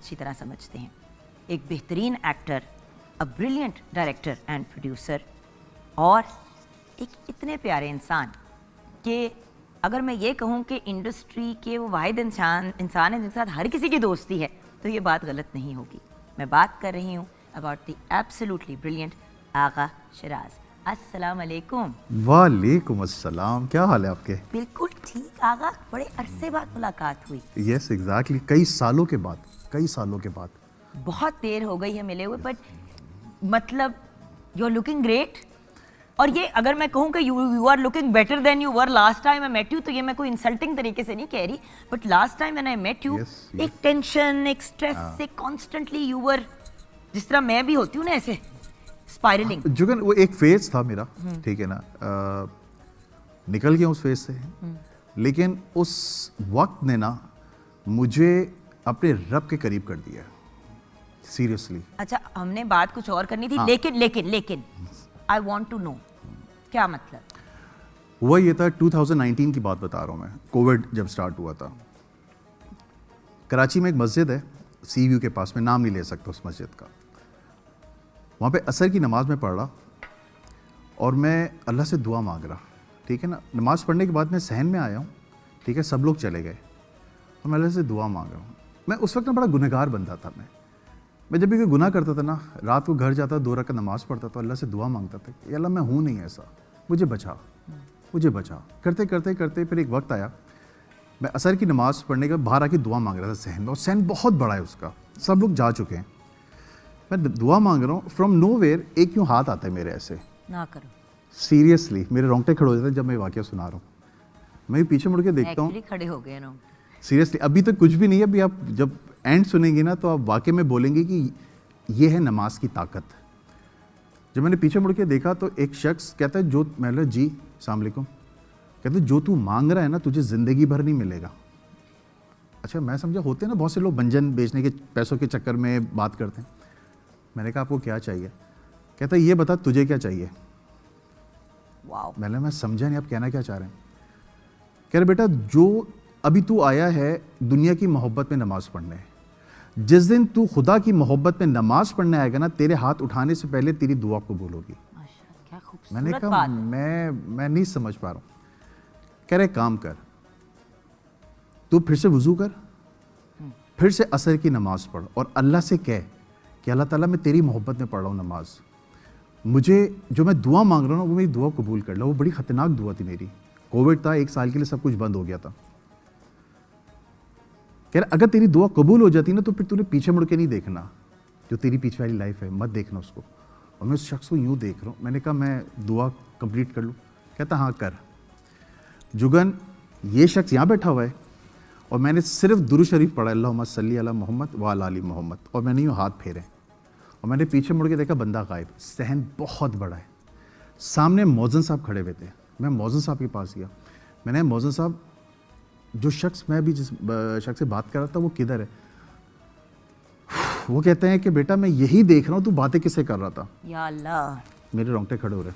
अच्छी तरह समझते हैं। एक बेहतरीन actor, a brilliant director and producer और एक इतने प्यारे इंसान कि अगर मैं ये कहूँ कि इंडस्ट्री के वो वाहिद इंसान है जिनके साथ हर किसी की दोस्ती है तो ये बात गलत नहीं होगी। मैं बात कर रही हूँ अबाउट द एब्सोल्युटली ब्रिलियंट आगा शराज। अस्सलाम वालेकुम। वालेकुम अस्सलाम, क्या हाल है आपके? बिल्कुल ठीक आगा, बड़े अरसे बाद मुलाकात हुई। यस एग्जैक्टली, कई सालों के बाद। बहुत देर हो गई है मिले हुए, बट मतलब यू आर लुकिंग ग्रेट। और ये अगर मैं कहूँ कि you are looking better than you were last time I met you, तो ये मैं कोई इंसल्टिंग तरीके से नहीं कह रही, but last time when I met you एक टेंशन, एक स्ट्रेस से कॉन्स्टेंटली यू वर, जिस तरह मैं भी होती हूँ ना, ऐसे स्पाइरलिंग। जुगन वो एक फेज था मेरा, ठीक है ना, निकल गया उस फेज से। लेकिन उस वक्त ने ना मुझे अपने रब के करीब कर दिया, सीरियसली। अच्छा, हमने बात कुछ और करनी थी। हाँ। लेकिन आई वांट टू नो क्या मतलब हुआ। ये था 2019 की बात बता रहा हूँ मैं, कोविड जब स्टार्ट हुआ था। कराची में एक मस्जिद है सी व्यू के पास, में नाम नहीं ले सकता उस मस्जिद का। वहाँ पे असर की नमाज में पढ़ रहा और मैं अल्लाह से दुआ मांग रहा, ठीक है ना। नमाज पढ़ने के बाद मैं सहन में आया हूँ, ठीक है, सब लोग चले गए और मैं अल्लाह से दुआ मांग रहा हूँ। मैं उस वक्त ना बड़ा गुनहगार बंदा था। मैं जब भी कोई गुनाह करता था ना, रात को घर जाता, 2 रकात नमाज पढ़ता था, अल्लाह से दुआ मांगता था कि अल्लाह मैं हूँ नहीं ऐसा, मुझे बचा। करते फिर एक वक्त आया, मैं असर की नमाज पढ़ने के बाद बाहर आके दुआ मांग रहा था सहन में, और सहन बहुत बड़ा है उसका, सब लोग जा चुके हैं। मैं दुआ मांग रहा हूँ, फ्रॉम नोवेयर एक यूँ हाथ आता है मेरे, ऐसे ना करो, सीरियसली मेरे रोंगटे खड़े हो जाते हैं जब मैं वाकया सुना रहा हूँ। मैं पीछे मुड़ के देखता हूँ, खड़े हो गए ना। सीरियसली अभी तो कुछ भी नहीं है, अभी आप जब एंड सुनेंगी ना तो आप वाकई में बोलेंगे कि ये है नमाज की ताकत। जब मैंने पीछे मुड़ के देखा तो एक शख्स कहता है, जो मैं जी अस्सलाम वालेकुम, कहते जो तू मांग रहा है ना तुझे ज़िंदगी भर नहीं मिलेगा। अच्छा, मैं समझा होते हैं ना बहुत से लोग बंजन बेचने के पैसों के चक्कर में बात करते हैं। मैंने कहा आपको क्या चाहिए? कहता ये बता तुझे क्या चाहिए। वाओ। मैं समझा नहीं आप कहना क्या चाह रहे हैं। कह रहे बेटा जो अभी तू आया है दुनिया की मोहब्बत में नमाज पढ़ने, जिस दिन तू खुदा की मोहब्बत में नमाज पढ़ने आएगा ना, तेरे हाथ उठाने से पहले तेरी दुआ कबूल होगी। क्या खूबसूरत। मैंने कहा मैं नहीं समझ पा रहा हूँ। कह रहे काम कर, तू फिर से वुजू कर, फिर से असर की नमाज पढ़ और अल्लाह से कह कि अल्लाह ताला मैं तेरी मोहब्बत में पढ़ रहा हूँ नमाज, मुझे जो मैं दुआ मांग रहा हूँ ना वो मेरी दुआ कबूल कर लो। वो बड़ी ख़तरनाक दुआ थी मेरी, कोविड था, 1 साल के लिए सब कुछ बंद हो गया था। कह रहा अगर तेरी दुआ कबूल हो जाती ना तो फिर तूने पीछे मुड़ के नहीं देखना, जो तेरी पीछे वाली लाइफ है मत देखना उसको। और मैं उस शख्स को यूँ देख रहा हूँ। मैंने कहा मैं दुआ कंप्लीट कर लूँ? कहता हाँ कर। जुगन ये शख्स यहाँ बैठा हुआ है और मैंने सिर्फ दुरूद शरीफ पढ़ा, अल्लाहुम्मा सल्ली अला मोहम्मद व अला आली मोहम्मद, और मैंने यूँ हाथ फेरे और मैंने पीछे मुड़ के देखा बंदा गायब। सहन बहुत बड़ा है। सामने मौज़न साहब खड़े हुए थे। मैं मौज़न साहब के पास गया, मैंने मौज़न साहब, जो शख्स मैं भी जिस शख्स से बात कर रहा था वो किधर है? वो कहते हैं कि बेटा मैं यही देख रहा हूँ तू बातें किससे कर रहा था। या अल्लाह, मेरे रोंगटे खड़े हो रहे।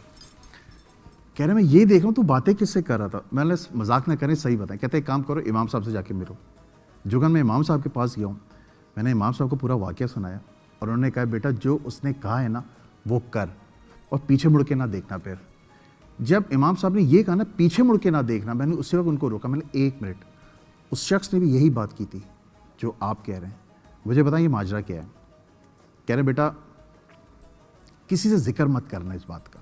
कह रहे मैं यही देख रहा हूँ तू बातें किससे कर रहा था। मैंने मजाक ना करें, सही बताएं। कहते एक काम करो, इमाम साहब से जाके मिलो। जुगन मैं इमाम साहब के पास गया हूँ, मैंने इमाम साहब को पूरा वाक़या सुनाया और उन्होंने कहा बेटा जो उसने कहा है ना वो कर और पीछे मुड़ के ना देखना। फिर जब इमाम साहब ने ये कहा ना पीछे मुड़ के ना देखना, मैंने उसी वक्त उनको रोका। मैंने 1 मिनट, उस शख्स ने भी यही बात की थी जो आप कह रहे हैं, मुझे बताएं ये माजरा क्या है? कह रहे बेटा किसी से जिक्र मत करना इस बात का,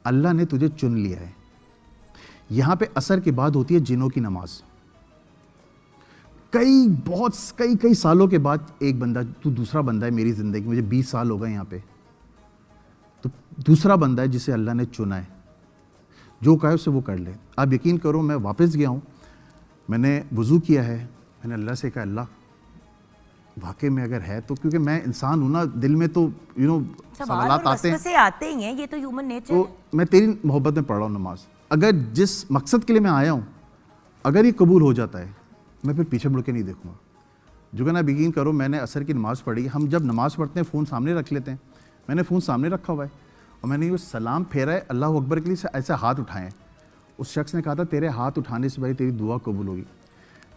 अल्लाह ने तुझे चुन लिया है। यहाँ पे असर के बाद होती है जिनों की नमाज। कई सालों के बाद एक बंदा, तू दूसरा बंदा है मेरी ज़िंदगी, मुझे 20 साल हो गए यहाँ पे, तो दूसरा बंदा है जिसे अल्लाह ने चुना है। जो कहा उससे वो कर ले। आप यकीन करो मैं वापस गया हूँ, मैंने वज़ू किया है, मैंने अल्लाह से कहा अल्लाह वाकई में अगर है तो, क्योंकि मैं इंसान हूँ ना, दिल में तो सवालात आते ही हैं, ये तो ह्यूमन नेचर है। तो मैं तेरी मोहब्बत में पढ़ रहा हूँ नमाज, अगर जिस मकसद के लिए मैं आया हूँ अगर ये कबूल हो जाता है मैं फिर पीछे मुड़ के नहीं देखूँगा। जो कि ना यकीन करो मैंने असर की नमाज़ पढ़ी। हम जब नमाज़ पढ़ते हैं फ़ोन सामने रख लेते हैं, मैंने फ़ोन सामने रखा हुआ है और मैंने ये सलाम फेरा है अल्लाह अकबर के लिए, ऐसे हाथ उठाए हैं। उस शख्स ने कहा था तेरे हाथ उठाने से भाई तेरी दुआ कबूल होगी।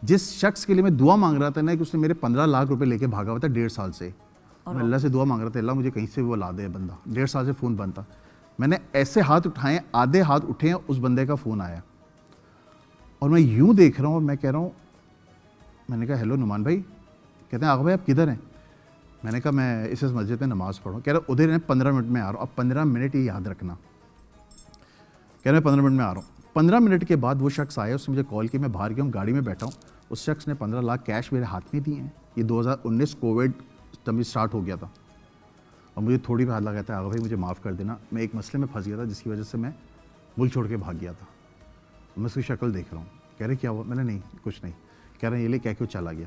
जिस शख्स के लिए मैं दुआ मांग रहा था ना कि उसने मेरे 15 लाख रुपए लेके भागा हुआ था 1.5 साल से, मैं अल्लाह से दुआ मांग रहा था, अल्लाह मुझे कहीं से वो ला दे बंदा, 1.5 साल से फ़ोन बंद था। मैंने ऐसे हाथ उठाए, आधे हाथ उठे हैं, उस बंदे का फ़ोन आया और मैं यूं देख रहा हूँ और मैं कह रहा हूँ, मैंने कहा हेलो नुमान भाई। कहते हैं आगा भाई आप किधर हैं? मैंने कहा मैं इस मस्जिद में नमाज़ पढ़ूँ। कह रहा उधर है 15 मिनट में आ रहा हूँ। अब 15 मिनट ये याद रखना। कह रहा मैं 15 मिनट में आ रहा हूँ। 15 मिनट के बाद वो शख्स आया, उसने मुझे कॉल की, मैं बाहर गया हूँ, गाड़ी में बैठा हूँ। उस शख्स ने 15 लाख कैश मेरे हाथ में दिए हैं। ये 2019 कोविड तब स्टार्ट हो गया था और मुझे थोड़ी भी हाथ लगा था, आगा भाई मुझे माफ़ कर देना, मैं एक मसले में फंस गया था जिसकी वजह से मैं मुल्क छोड़ के भाग गया था। मैं उसकी शक्ल देख रहा हूँ। कह रहे क्या हुआ? मैंने नहीं कुछ नहीं। कह रहे ये ले क्या क्यों चला गया?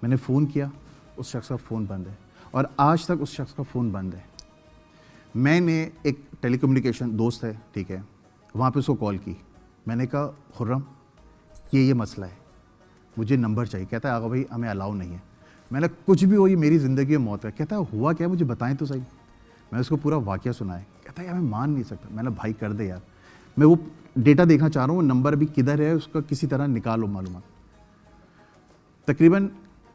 मैंने फ़ोन किया, उस शख्स का फ़ोन बंद है और आज तक उस शख्स का फ़ोन बंद है। मैंने एक टेलीकम्युनिकेशन दोस्त है, ठीक है, वहाँ पे उसको कॉल की। मैंने कहा खुर्रम ये मसला है, मुझे नंबर चाहिए। कहता है आगा भाई हमें अलाउ नहीं है। मैंने कुछ भी हो ये मेरी ज़िंदगी में मौत है। कहता है हुआ क्या, मुझे बताएं तो सही। मैं उसको पूरा वाक़या सुनाया। कहता है यार मैं मान नहीं सकता। मैंने भाई कर दे यार, मैं वो डेटा देखना चाह रहा हूँ, वो नंबर अभी किधर है, उसका किसी तरह निकालो मालूमात। तकरीबन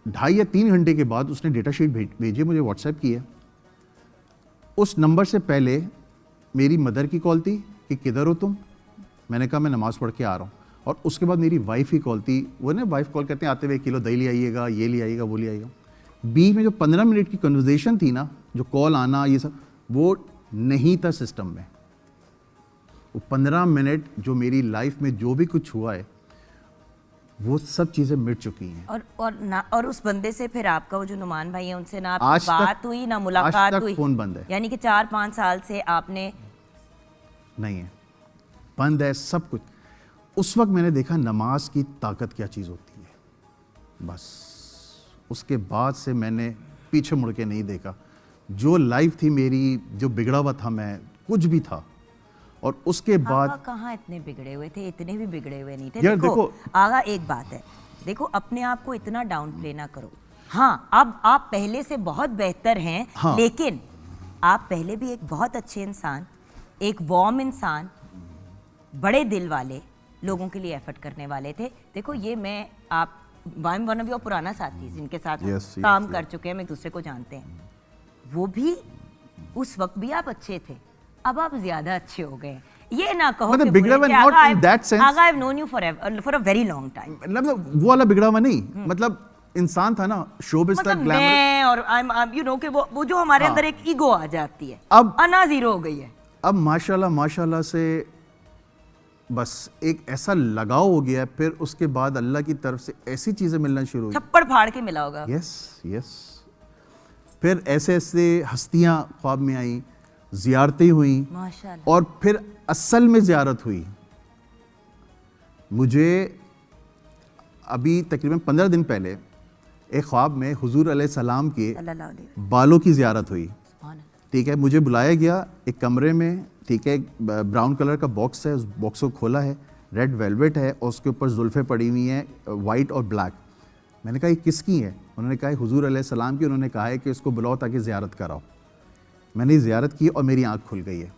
2.5 या 3 घंटे के बाद उसने डेटा शीट भेजी, मुझे व्हाट्सएप की है। उस नंबर से पहले मेरी मदर की कॉल थी कि किधर हो तुम? मैंने कहा मैं नमाज़ पढ़ के आ रहा हूँ। और उसके बाद मेरी वाइफ की कॉल थी। वो ना वाइफ कॉल करते हैं आते हुए 1 किलो दही ले आइएगा, ये ले आइएगा, वो ले आइएगा। बीच में जो 15 मिनट की कन्वर्सेशन थी ना, जो कॉल आना ये सब, वो नहीं था सिस्टम में। वो 15 मिनट जो मेरी लाइफ में जो भी कुछ हुआ है वो सब चीज़ें मिट चुकी हैं। और उस बंदे से फिर आपका वो जो नुमान भाई है उनसे ना आज बात हुई ना मुलाकात हुई? फ़ोन बंद है। यानी कि 4-5 साल से आपने नहीं है, बंद है सब कुछ। उस वक्त मैंने देखा नमाज की ताकत क्या चीज़ होती है। बस उसके बाद से मैंने पीछे मुड़ के नहीं देखा। जो लाइफ थी मेरी, जो बिगड़ा हुआ था मैं, कुछ भी था, और उसके बाद कहाँ इतने बिगड़े हुए थे? इतने भी बिगड़े हुए नहीं थे। यार देखो आगा एक बात है, देखो अपने आप को इतना डाउन प्ले ना करो। हाँ अब आप पहले से बहुत बेहतर हैं, हाँ। लेकिन आप पहले भी एक बहुत अच्छे इंसान, एक वार्म इंसान, बड़े दिल वाले, लोगों के लिए एफर्ट करने वाले थे। देखो ये मैं आप वन ऑफ योर पुराना साथी जिनके साथ काम कर चुके हैं, हम एक दूसरे को जानते हैं, वो भी उस वक्त भी आप अच्छे थे, अब आप ज्यादा अच्छे हो गए। ये ना कहो कि बिगड़ा हुआ not in that sense। Agha I've known you for a very long time। मतलब वो वाला बिगड़ा हुआ नहीं, मतलब इंसान था ना, शोबिज़ तक मतलब ग्लैमर। मैं और I'm you know कि वो जो हमारे अंदर एक ईगो आ जाती है, अब अना जीरो हो गई है। अब माशाल्लाह से बस एक ऐसा लगाव हो गया है। फिर उसके बाद अल्लाह की तरफ से ऐसी चीज़ें मिलना शुरू हुई। थप्पड़ फाड़ के मिला होगा। यस। फिर ऐसे ऐसे हस्तियां ख्वाब में आई, ज़ियारतें हुई, माशाल्लाह। और फिर असल में ज़ियारत हुई। मुझे अभी तकरीबन 15 दिन पहले एक ख्वाब में हुजूर अलैहिस्सलाम के बालों की ज़ियारत हुई। ठीक है, मुझे बुलाया गया एक कमरे में, ठीक है, ब्राउन कलर का बॉक्स है, उस बॉक्स को खोला है, रेड वेलवेट है और उसके ऊपर जुल्फ़ें पड़ी हुई हैं, वाइट और ब्लैक। मैंने कहा ये किसकी है? उन्होंने कहा हुजूर अलैहिस्सलाम की। उन्होंने कहा है कि इसको बुलाओ ताकि ज़ियारत कराओ। मैंने ज़ियारत की और मेरी आँख खुल गई है।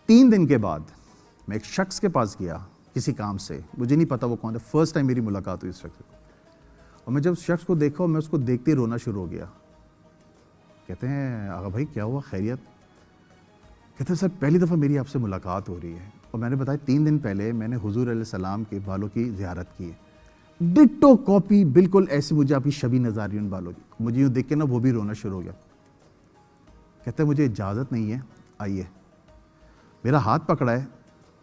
3 दिन के बाद मैं एक शख्स के पास गया किसी काम से, मुझे नहीं पता वो कौन था, फर्स्ट टाइम मेरी मुलाकात हुई इस शख्स से, और मैं जब उस शख्स को देखा, मैं उसको देखते ही रोना शुरू हो गया। कहते हैं आगा भाई क्या हुआ, खैरियत? कहते हैं सर पहली दफ़ा मेरी आपसे मुलाकात हो रही है। और मैंने बताया 3 दिन पहले मैंने हुजूर अलैहिस्सलाम के बालों की ज़ियारत की है, डिट्टो कॉपी, बिल्कुल ऐसी मुझे आपकी शबी नज़र आ रही है उन बालों की। मुझे यूँ देख के ना वो भी रोना शुरू हो गया। कहते हैं मुझे इजाज़त नहीं है, आइए। मेरा हाथ पकड़ा है,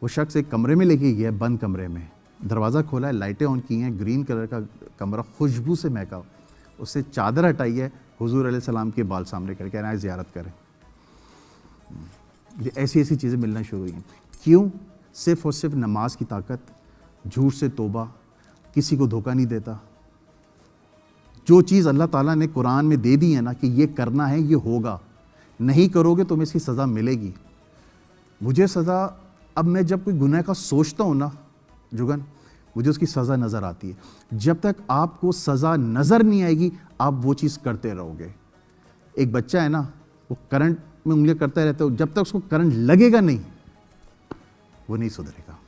वो शख्स एक कमरे में लेके गया, बंद कमरे में, दरवाज़ा खोला है, लाइटें ऑन की हैं, ग्रीन कलर का कमरा खुशबू से महका, उससे चादर हटाई है, हुजूर अलैहिस्सलाम के बाल सामने करके आए ज़ियारत करें। ऐसी ऐसी चीज़ें मिलना शुरू हुई। क्यों? सिर्फ़ और सिर्फ नमाज की ताकत, झूठ से तौबा, किसी को धोखा नहीं देता। जो चीज़ अल्लाह ताला ने कुरान में दे दी है ना कि ये करना है, ये होगा, नहीं करोगे तो तुम्हें इसकी सज़ा मिलेगी। मुझे सज़ा, अब मैं जब कोई गुनाह का सोचता हूँ ना जुगन, मुझे उसकी सज़ा नज़र आती है। जब तक आपको सज़ा नज़र नहीं आएगी आप वो चीज़ करते रहोगे। एक बच्चा है ना, वो करंट में उंगलियां करता रहता है, जब तक उसको करंट लगेगा नहीं वो नहीं सुधरेगा।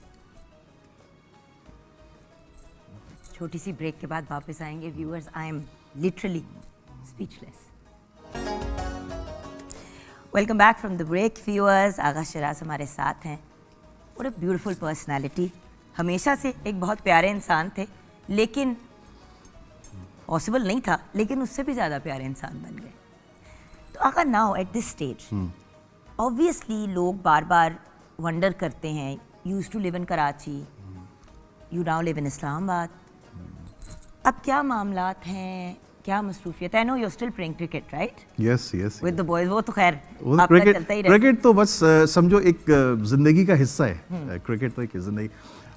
छोटी सी ब्रेक के बाद वापस आएंगे viewers. I am literally speechless. Welcome back from the break viewers. Agha Sharaz हमारे साथ हैं. और एक ब्यूटीफुल पर्सनालिटी, हमेशा से एक बहुत प्यारे इंसान थे, लेकिन पॉसिबल नहीं था, लेकिन उससे भी ज़्यादा प्यारे इंसान बन गए. तो Agha now at this stage obviously लोग बार बार वंडर करते हैं. Used to live in Karachi, you now live in Islamabad. अब क्या मामलात हैं, क्या मसरूफियत है? I know you are still playing cricket right yes yes with the boys. वो तो खैर आपका क्रिकेट चलता ही रहता है. क्रिकेट तो बस समझो एक ज़िंदगी का हिस्सा है. क्रिकेट तो एक ज़िंदगी.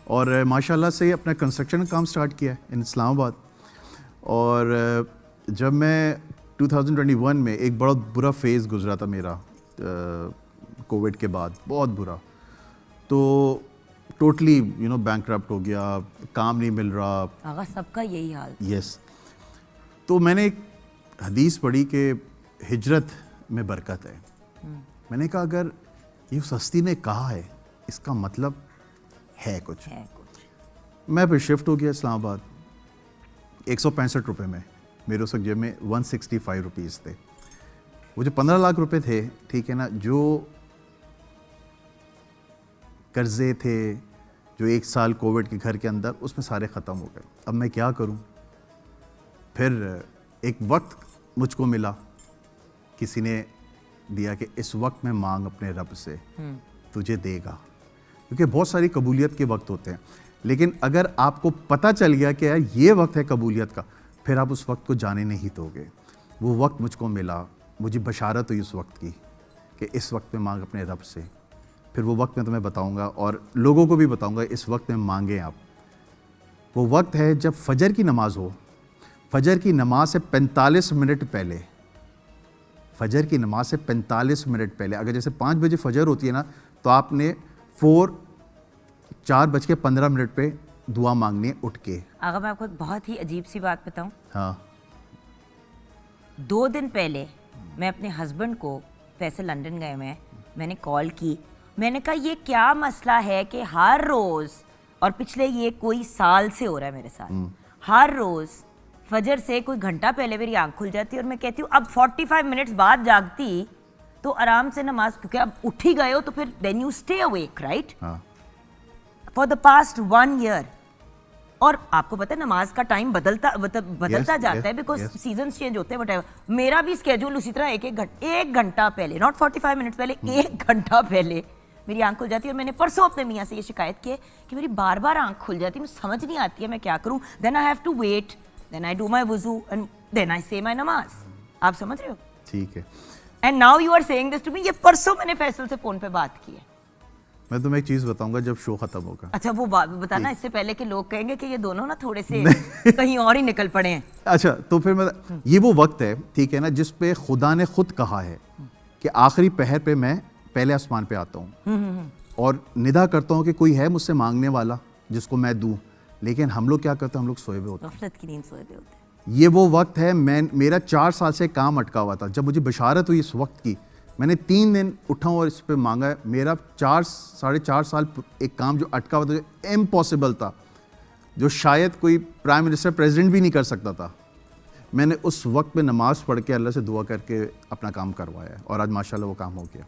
और माशाल्लाह से अपना कंस्ट्रक्शन का काम स्टार्ट किया है इन इस्लामाबाद. और जब मैं 2021 में एक बड़ा बुरा फेज़ गुजरा था मेरा कोविड के बाद, बहुत बुरा. तो टोटली बैंकक्रप्ट हो गया, काम नहीं मिल रहा. आगा सबका यही हाल. यस. तो मैंने एक हदीस पढ़ी कि हिजरत में बरकत है. मैंने कहा अगर ये सस्ती ने कहा है इसका मतलब है कुछ. मैं फिर शिफ्ट हो गया इस्लामाबाद. 165 रुपये में, मेरे उस जेब में 165 रुपीज़ थे. वो जो 15 लाख रुपए थे, ठीक है ना, जो कर्जे थे जो एक साल कोविड के घर के अंदर, उसमें सारे ख़त्म हो गए. अब मैं क्या करूं? फिर एक वक्त मुझको मिला, किसी ने दिया कि इस वक्त में मांग अपने रब से, तुझे देगा. क्योंकि बहुत सारी कबूलियत के वक्त होते हैं, लेकिन अगर आपको पता चल गया कि यार ये वक्त है कबूलियत का, फिर आप उस वक्त को जाने नहीं दोगे. वो वक्त मुझको मिला, मुझे बशारत हुई उस वक्त की कि इस वक्त में मांग अपने रब से. फिर वो वक्त मैं तुम्हें बताऊंगा और लोगों को भी बताऊंगा इस वक्त में मांगें आप. वो वक्त है जब फजर की नमाज हो. फजर की नमाज से 45 मिनट पहले, फजर की नमाज से 45 मिनट पहले, अगर जैसे 5 बजे फजर होती है ना, तो आपने 4:15 पे दुआ मांगनी है उठ के. आगा मैं आपको एक बहुत ही अजीब सी बात बताऊं. हाँ. 2 दिन पहले मैं अपने हस्बैंड को, वैसे लंदन गए हुए हैं, मैंने कॉल की. मैंने कहा ये क्या मसला है कि हर रोज़, और पिछले ये कोई साल से हो रहा है मेरे साथ, हर रोज़ फजर से कोई घंटा पहले मेरी आंख खुल जाती है और मैं कहती हूँ अब 45 मिनट्स बाद जागती तो आराम से नमाज, क्योंकि अब उठ ही गए हो तो फिर then you stay awake right for the past 1 year. और आपको पता है नमाज का टाइम बदलता जाता है बिकॉज सीजन्स चेंज होते हैं. वट मेरा भी स्केड्यूल उसी तरह एक घंटा पहले, नॉट 45 मिनट्स पहले, 1 घंटा पहले मेरी आंख खुल जाती है. और मैंने परसों अपने मियाँ से ये शिकायत की है कि मेरी बार बार आंख खुल जाती है, मुझे समझ नहीं आती है मैं क्या करूँ. Then I have to wait, then I do my वुजू and then I say my नमाज. आप समझ रहे हो? ठीक है. And now you are saying this to me. ये परसों मैंने फैसल से फोन पे बात की है. मैं तुम्हें एक चीज़ बताऊंगा जब शो खत्म होगा. अच्छा वो बताना इससे पहले कि लोग कहेंगे कि ये दोनों ना थोड़े से कहीं और ही निकल पड़े हैं. अच्छा तो फिर मैं, ये वो वक्त है, ठीक है ना, जिस पे खुदा ने खुद कहा है कि आखिरी पहर पे मैं पहले आसमान पे आता हूँ और निदा करता हूँ कि कोई है मुझसे मांगने वाला जिसको मैं दूँ. लेकिन हम लोग क्या करते हैं, हम लोग सोए हुए होते हैं, गफलत की नींद सोए हुए होते हैं. ये वो वक्त है. मेरा 4 साल से काम अटका हुआ था. जब मुझे बशारत हुई इस वक्त की, मैंने 3 दिन उठा और इस पे मांगा है. मेरा 4-4.5 साल एक काम जो अटका हुआ था, जो इम्पॉसिबल था, जो शायद कोई प्राइम मिनिस्टर प्रेसिडेंट भी नहीं कर सकता था, मैंने उस वक्त में नमाज पढ़ के अल्लाह से दुआ करके अपना काम करवाया है और आज माशाल्लाह वो काम हो गया.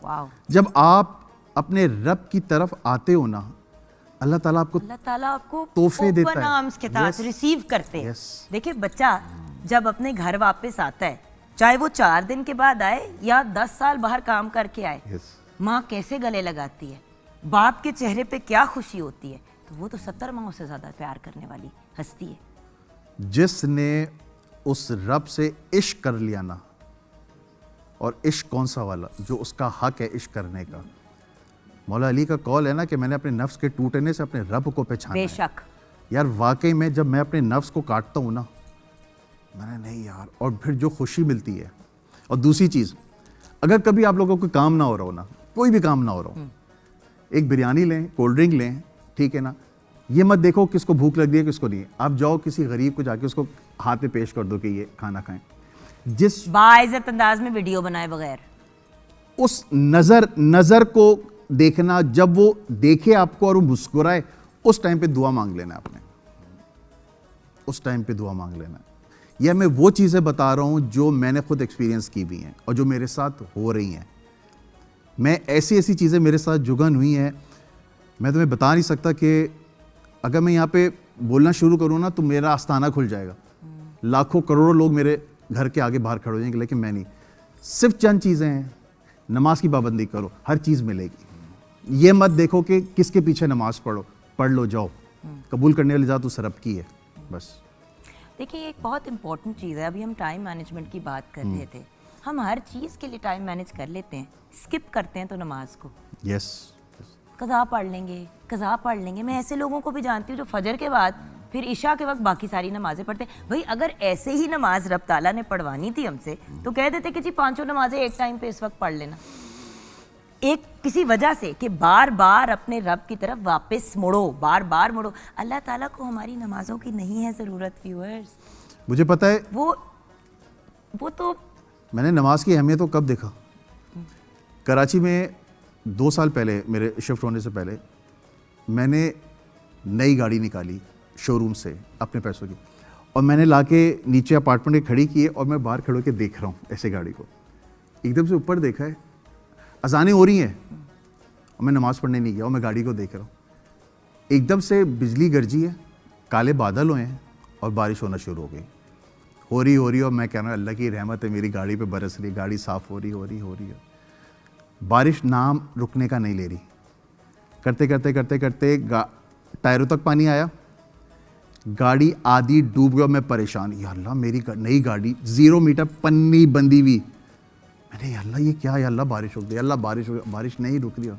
वाओ. जब आप अपने रब की तरफ आते हो ना, अल्लाह ताला आपको तोहफे देता है, आर्म्स के साथ रिसीव करते हैं. Yes. देखिए बच्चा जब अपने घर वापस आता है, चाहे वो 4 दिन के बाद आए या 10 साल बाहर काम करके आए, Yes. माँ कैसे गले लगाती है, बाप के चेहरे पे क्या खुशी होती है, तो वो तो 70 माओं से ज्यादा प्यार करने वाली हस्ती है. जिसने उस रब से इश्क कर लिया ना, और इश्क कौन सा वाला, जो उसका हक है इश्क करने का. मौला अली का कॉल है ना कि मैंने अपने नफ्स के टूटने से अपने रब को पहचाना है. बेशक यार वाकई में जब मैं अपने नफ्स को काटता हूँ ना, मैंने नहीं यार, और फिर जो खुशी मिलती है. और दूसरी चीज़, अगर कभी आप लोगों को काम ना हो रहा हो ना, कोई भी काम ना हो रहा हो, एक बिरयानी लें, कोल्ड ड्रिंक लें, ठीक है ना, ये मत देखो किसको भूख लग रही है किसको नहीं. आप जाओ किसी गरीब को जाके उसको हाथ में पेश कर दो कि ये खाना खाएं. जिस बाइज्जत अंदाज में वीडियो बनाए बगैर, उस नज़र को देखना, जब वो देखे आपको और वो मुस्कुराए, उस टाइम पे दुआ मांग लेना आपने. اس ٹائم پہ دعا مانگ لینا ہے. یہ میں وہ چیزیں بتا رہا ہوں جو میں نے خود ایکسپیرینس کی بھی ہیں اور جو میرے ساتھ ہو رہی ہیں. میں ایسی چیزیں میرے ساتھ جگن ہوئی ہیں, میں تمہیں بتا نہیں سکتا کہ اگر میں یہاں پہ بولنا شروع کروں نا تو میرا آستانہ کھل جائے گا, لاکھوں کروڑوں لوگ میرے گھر کے آگے باہر کھڑے ہو جائیں گے, لیکن میں نہیں. صرف چند چیزیں ہیں, نماز کی پابندی کرو, ہر چیز ملے گی. یہ مت دیکھو کہ کس کے پیچھے نماز پڑھ لو جاؤ, قبول کرنے والی ذات اس رب کی ہے بس. دیکھیے ایک بہت امپورٹنٹ چیز ہے, ابھی ہم ٹائم مینجمنٹ کی بات کر رہے تھے, ہم ہر چیز کے لیے ٹائم مینیج کر لیتے ہیں, اسکپ کرتے ہیں تو نماز کو. یس, قضا پڑھ لیں گے. میں ایسے لوگوں کو بھی جانتی ہوں جو فجر کے بعد پھر عشاء کے وقت باقی ساری نمازیں پڑھتے ہیں. بھائی اگر ایسے ہی نماز رب تعالیٰ نے پڑھوانی تھی ہم سے تو کہہ دیتے کہ جی 5 نمازیں ایک ٹائم پہ اس وقت پڑھ لینا. ایک کسی وجہ سے کہ بار بار اپنے رب کی طرف واپس مڑو, بار بار مڑو. اللہ تعالیٰ کو ہماری نمازوں کی نہیں ہے ضرورت ویورز. مجھے پتہ ہے وہ تو میں نے نماز کی اہمیت کو کب دیکھا. کراچی میں 2 سال پہلے, میرے شفٹ ہونے سے پہلے, میں نے نئی گاڑی نکالی شو روم سے اپنے پیسوں کی, اور میں نے لا کے نیچے اپارٹمنٹ میں کھڑی کی ہے, اور میں باہر کھڑے ہو کے دیکھ رہا ہوں ایسے گاڑی کو. ایک دم سے اوپر دیکھا ہے, اذانیں ہو رہی ہیں اور میں نماز پڑھنے نہیں گیا اور میں گاڑی کو دیکھ رہا ہوں. ایک دم سے بجلی گرجی ہے, کالے بادل ہوئے ہیں اور بارش ہونا شروع ہو گئی, ہو رہی اور میں کہہ رہا ہوں اللہ کی رحمت ہے میری گاڑی پہ برس رہی, گاڑی صاف ہو رہی ہے. بارش نام رکنے کا نہیں لے رہی. کرتے ٹائروں تک پانی آیا, گاڑی آدھی ڈوب گیا. میں پریشان, یا اللہ میری نئی گاڑی 0 میٹر پنی بندی ہوئی. میں نے یا اللہ یہ کیا, یا اللہ بارش رک گئی, اللہ بارش ہو گئی. بارش نہیں رک رہی.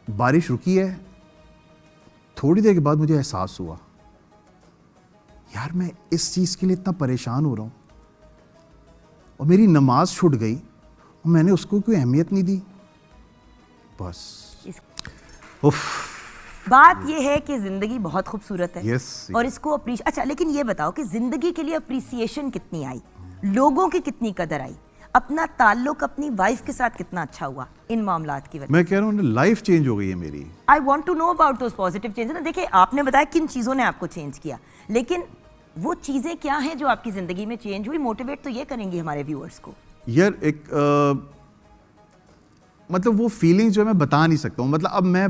بارش رکی ہے, تھوڑی دیر کے بعد مجھے احساس ہوا یار میں اس چیز کے لیے اتنا پریشان ہو رہا ہوں, اور میری نماز چھوٹ گئی اور میں نے اس کو کوئی اہمیت نہیں دی. بس بات یہ ہے کہ زندگی بہت خوبصورت ہے Yes. اور اس کو اچھا, لیکن یہ بتاؤ کہ زندگی کے لیے اپریسیشن کتنی آئی, لوگوں کی کتنی قدر آئی, اپنا تعلق اپنی وائف کے ساتھ کتنا اچھا ہوا ان معاملات کی وجہ سے. میں کہہ رہا ہوں لائف چینج ہو گئی ہے میری. I want to know about those positive changes. دیکھیں آپ نے بتایا کن چیزوں نے آپ کو چینج کیا, لیکن وہ چیزیں کیا ہیں جو آپ کی زندگی میں چینج ہوئی؟ موٹیویٹ تو یہ کریں گی ہمارے ویورز کو. یار ایک مطلب وہ فیلنگ جو میں بتا نہیں سکتا ہوں. مطلب اب میں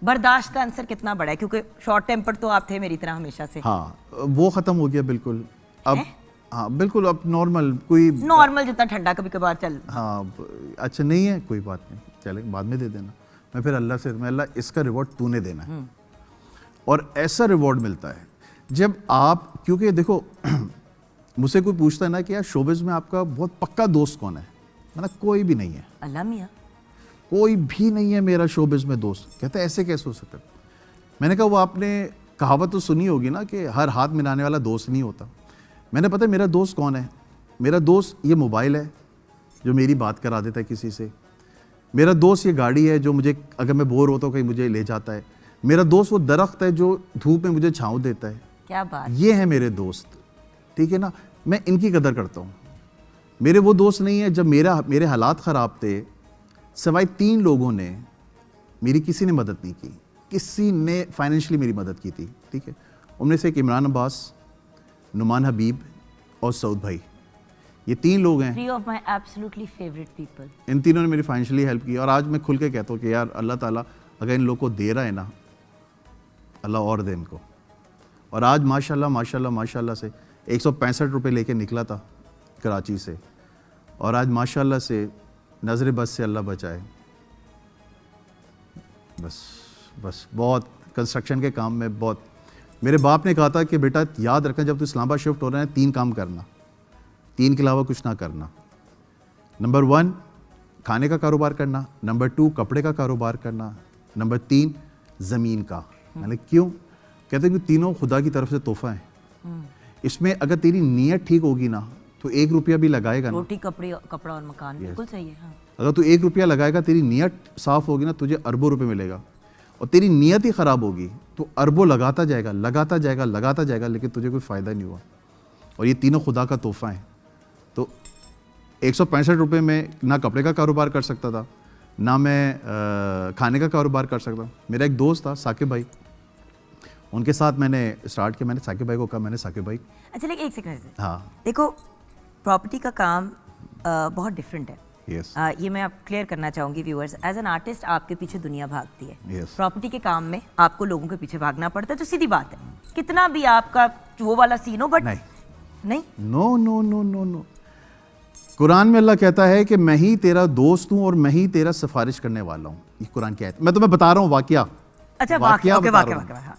برداشت کا عنصر کتنا بڑا ہے, کیونکہ شارٹ ٹیمپر تو آپ تھے میری طرح ہمیشہ سے. ہاں وہ ختم ہو گیا بالکل. اب ہاں بالکل اب نارمل, کوئی نارمل جتنا ٹھنڈا کبھی کبھار چل. ہاں اچھا نہیں ہے, کوئی بات نہیں, چلے بعد میں دے دینا. میں پھر اللہ سے, میں اللہ اس کا ریوارڈ تو نے دینا ہے. اور ایسا ریوارڈ ملتا ہے جب آپ, کیونکہ دیکھو مجھ سے کوئی پوچھتا ہے نا کہ یار شوبز میں آپ کا بہت پکا دوست کون ہے, میں نا کوئی بھی نہیں ہے. اللہ میاں کوئی بھی نہیں ہے میرا شوبز میں دوست. کہتا ہے ایسے کیسے ہو سکتا؟ میں نے کہا وہ آپ نے کہاوت تو سنی ہوگی نا کہ ہر ہاتھ ملانے والا دوست نہیں ہوتا. میں نے پتہ میرا دوست کون ہے؟ میرا دوست یہ موبائل ہے جو میری بات کرا دیتا ہے کسی سے. میرا دوست یہ گاڑی ہے جو مجھے اگر میں بور ہوتا ہوں کہیں مجھے لے جاتا ہے. میرا دوست وہ درخت ہے جو دھوپ میں مجھے چھاؤں دیتا ہے. کیا بات, یہ ہے میرے دوست, ٹھیک ہے نا. میں ان کی قدر کرتا ہوں. میرے وہ دوست نہیں ہے. جب میرے حالات خراب تھے, سوائے 3 لوگوں نے میری کسی نے مدد نہیں کی. کسی نے فائنینشلی میری مدد کی تھی, ٹھیک ہے. ان میں سے ایک عمران عباس, نعمان حبیب اور سعود بھائی, یہ 3 لوگ ہیں. 3 of my absolutely favorite people. ان تینوں نے میری فائنینشلی ہیلپ کی. اور آج میں کھل کے کہتا ہوں کہ یار اللہ تعالیٰ اگر ان لوگوں کو دے رہا ہے نا, اللہ اور دے ان کو. اور آج ماشاءاللہ سے 165 روپے لے کے نکلا تھا کراچی سے, اور آج ماشاءاللہ سے نظر بس سے اللہ بچائے. بس بہت کنسٹرکشن کے کام میں بہت. میرے باپ نے کہا تھا کہ بیٹا یاد رکھنا جب تو اسلام آباد شفٹ ہو رہا ہے 3 کام کرنا, 3 کے علاوہ کچھ نہ کرنا. نمبر 1 کھانے کا کاروبار کرنا, نمبر 2 کپڑے کا کاروبار کرنا, نمبر 3 زمین کا. میں نے کیوں؟ کہتے ہیں کہ تینوں خدا کی طرف سے تحفہ ہیں. اس میں اگر تیری نیت ٹھیک ہوگی نا تو 1 روپیہ بھی لگائے گا نا. روٹی کپڑا اور مکان, بالکل صحیح ہے. ہاں اگر تو 1 روپیہ لگائے گا, تیری نیت صاف ہوگی نا, تجھے اربوں روپے ملے گا. اور تیری نیت ہی خراب ہوگی تو اربوں لگاتا جائے گا لیکن تجھے کوئی فائدہ نہیں ہوا. اور یہ تینوں خدا کا تحفہ ہیں. تو 165 روپے میں نہ کپڑے کا کاروبار کر سکتا تھا, نہ میں کھانے کا کاروبار کر سکتا. میرا ایک دوست تھا ثاقب بھائی, ان کے ساتھ میں نے اسٹارٹ کیا. میں نے ثاقب بھائی کو کہا, میں نے ثاقب بھائی اچھا لیکن ایک سیکنڈ, ہاں دیکھو پراپرٹی کا کام بہت ڈفرینٹ ہے. یس یہ میں آپ کلیئر کرنا چاہوں گی ویورز, ایز این آرٹسٹ آپ کے پیچھے دنیا بھاگتی ہے. Yes. پراپرٹی کے کام میں آپ کو لوگوں کے پیچھے بھاگنا پڑتا ہے, تو سیدھی بات ہے کتنا بھی آپ کا وہ والا سین ہو, بٹ نہیں نو نو نو نو نو. قرآن میں اللہ کہتا ہے کہ میں ہی تیرا دوست ہوں اور میں ہی تیرا سفارش کرنے والا ہوں. یہ قرآن کی آیت, میں تمہیں بتا رہا ہوں واقعہ. اچھا واقعہ واقعہ بتا رہا ہوں. واقعہ.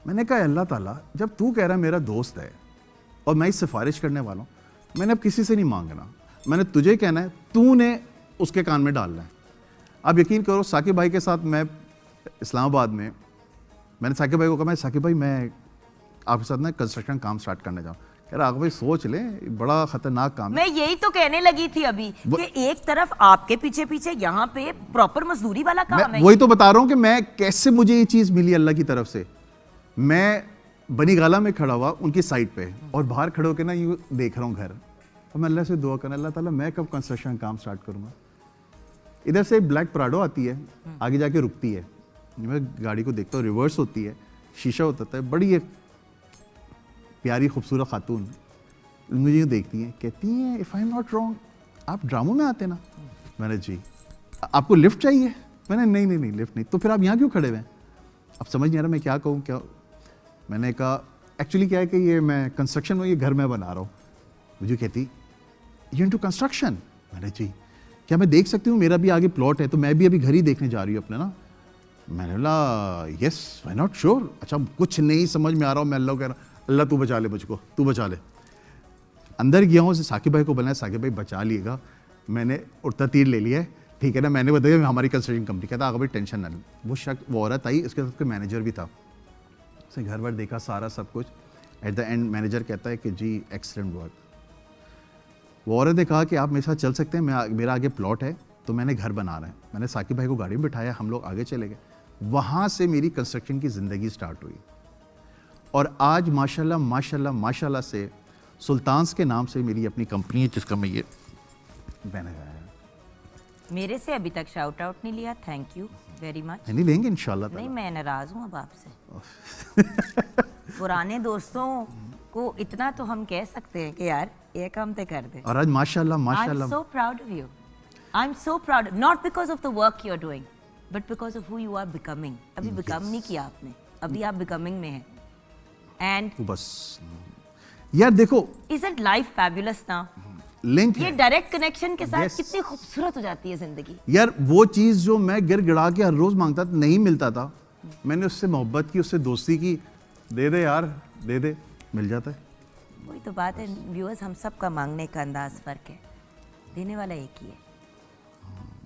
میں نے کہا اللہ تعالیٰ جب تو کہہ رہا ہے میرا دوست ہے اور میں ہی سفارش کرنے والا ہوں, میں نے اب کسی سے نہیں مانگنا, میں نے تجھے کہنا ہے, تو نے اس کے کان میں ڈالنا ہے. آپ یقین کرو ثاقب بھائی کے ساتھ میں اسلام آباد میں نے ثاقب بھائی کو کہا, میں ثاقب بھائی میں آپ کے ساتھ نا کنسٹرکشن کام سٹارٹ کرنے جاؤں. کہہ رہا آگے بھائی سوچ لیں, بڑا خطرناک کام ہے. میں یہی تو کہنے لگی تھی ابھی کہ ایک طرف آپ کے پیچھے پیچھے یہاں پہ پراپر مزدوری والا کام ہے. وہی تو بتا رہا ہوں کہ میں کیسے مجھے یہ چیز ملی اللہ کی طرف سے. میں بنی گالا میں کھڑا ہوا ان کی سائٹ پہ اور باہر کھڑے ہو کے نا یوں دیکھ رہا ہوں گھر, اور میں اللہ سے دعا کرنا, اللہ تعالیٰ میں کب کنسٹرکشن کام سٹارٹ کروں گا. ادھر سے بلیک پراڈو آتی ہے, آگے جا کے رکتی ہے, میں گاڑی کو دیکھتا ہوں, ریورس ہوتی ہے, شیشہ ہوتا ہے, بڑی ایک پیاری خوبصورت خاتون مجھے یوں دیکھتی ہیں, کہتی ہیں if I am not wrong آپ ڈراموں میں آتے نا. میں نے جی. آپ کو لفٹ چاہیے؟ میں نے نہیں لفٹ نہیں. تو پھر آپ یہاں کیوں کھڑے ہوئے ہیں؟ اب سمجھ نہیں آ رہا میں کیا کہوں. کیا میں نے کہا ایکچولی کیا ہے کہ یہ میں کنسٹرکشن میں یہ گھر میں بنا رہا ہوں. مجھے کہتی یو انٹو کنسٹرکشن؟ میں نے جی. کیا میں دیکھ سکتی ہوں, میرا بھی آگے پلاٹ ہے تو میں بھی ابھی گھر ہی دیکھنے جا رہی ہوں اپنے نا. میں نے بولا یس وائی ناٹ شیور. اچھا کچھ نہیں سمجھ میں آ رہا ہوں. میں اللہ کو کہہ رہا ہوں اللہ تو بچا لے مجھ کو, تو بچا لے. اندر گیا ہوں, ثاقب بھائی کو بولا ثاقب بھائی بچا لیے گا, میں نے اڑتا تیر لے لیا ہے, ٹھیک ہے نا. میں نے بتایا ہماری کنسٹرکشن کمپنی. کہتا آگے بھائی ٹینشن نہ لیں. وہ شخص وہ عورت آئی, اس کے ساتھ کوئی مینیجر بھی تھا, اس نے گھر ور دیکھا سارا سب کچھ. ایٹ دا اینڈ مینیجر کہتا ہے کہ جی ایکسلنٹ ورک. وہ عورت نے کہا کہ آپ میرے ساتھ چل سکتے ہیں, میرا آگے پلاٹ ہے تو میں نے گھر بنا رہا ہے. میں نے ثاقب بھائی کو گاڑی میں بٹھایا, ہم لوگ آگے چلے گئے. وہاں سے میری کنسٹرکشن کی زندگی سٹارٹ ہوئی, اور آج ماشاءاللہ ماشاءاللہ ماشاءاللہ سے سلطانز کے نام سے میری اپنی کمپنی ہے جس کا میں یہ بنا گیا ہے. میرے سے ابھی تک شاؤٹ آؤٹ نہیں لیا, تھینک یو ویری مچ. نہیں لیں گے انشاءاللہ. نہیں میں ناراض ہوں اب آپ سے. پرانے دوستوں کو اتنا تو ہم کہہ سکتے ہیں کہ یار یہ کام تے کر دے. اور آج ماشاءاللہ ماشاءاللہ I'm so proud of you. I'm so proud, not because of the work you're doing, but because of who you are becoming. ابھی become نہیں کیا آپ نے, ابھی آپ becoming میں ہیں. And بس یار دیکھو isn't life fabulous now? Link یہ ہے ڈائریکٹ کنیکشن کے ساتھ کتنی خوبصورت ہو جاتی ہے زندگی. یار. وہ چیز جو میں گر گڑا کے ہر روز مانگتا تھا, نہیں ملتا تھا, میں نے اس سے محبت کی, اس سے دوستی کی, دے دے یار دے دے, مل جاتا ہے. وہی تو بات ہے ویورز, ہم سب کا مانگنے کا انداز فرق ہے, دینے والا ایک ہی ہے.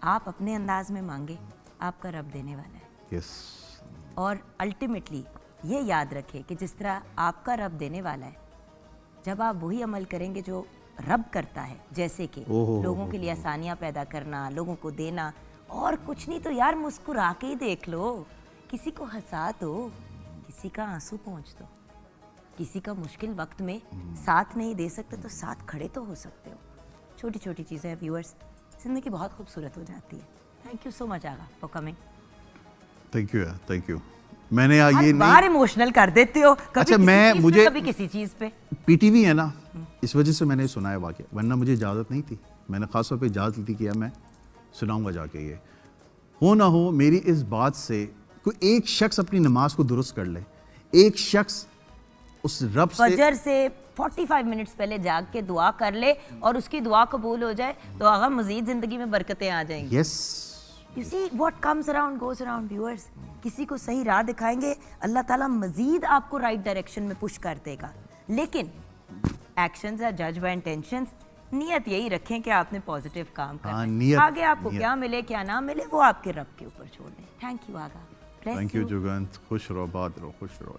آپ اپنے انداز میں مانگے, آپ کا رب دینے والا ہے. یس. اور الٹیمیٹلی یہ یاد رکھے کہ جس طرح آپ کا رب دینے والا ہے, جب آپ وہی عمل کریں گے جو رب کرتا ہے, جیسے کہ لوگوں کے لیے آسانیاں پیدا کرنا, لوگوں کو دینا, اور کچھ نہیں تو یار مسکرا کے ہی دیکھ لو, کسی کو ہنسا دو, کسی کا آنسو پہنچ دو, کسی کا مشکل وقت میں ساتھ نہیں دے سکتے تو ساتھ کھڑے تو ہو سکتے ہو. چھوٹی چھوٹی چیزیں ویورز, زندگی بہت خوبصورت ہو جاتی ہے. Thank you so much Agha for coming. Thank you یار, تھینک یو. میں نے یہ بار ایموشنل کر دیتے ہو, اچھا میں مجھے کبھی کسی چیز پہ. پی ٹی وی ہے نا, اس وجہ سے میں نے سنا ہے واقعہ, ورنہ مجھے اجازت نہیں تھی. میں نے خاص طور پہ اجازت لی تھی کہ میں سناؤں گا جا کے. یہ ہو نہ ہو میری اس بات سے کوئی ایک شخص اپنی نماز کو درست کر لے, ایک شخص اس رب سے فجر سے 45 منٹس پہلے جاگ کے دعا کر لے اور اس کی دعا قبول ہو جائے تو آغا مزید زندگی میں برکتیں آ جائیں گی. یس. You see what comes around goes around viewers. کسی کو صحیح راہ دکھائیں گے, اللہ تعالیٰ مزید آپ کو رائٹ ڈائریکشن میں پش کر دے گا. لیکن ایکشنز آر جج بائی انٹینشنز. نیت یہی رکھیں کہ آپ نے پازیٹیو کام کرنا ہے. آگے آپ کو کیا ملے کیا نہ ملے وہ آپ کے رب کے اوپر چھوڑ دیں. Thank you Agha. Thank you Jagan, خوش رہو, بات رہو, خوش رہو.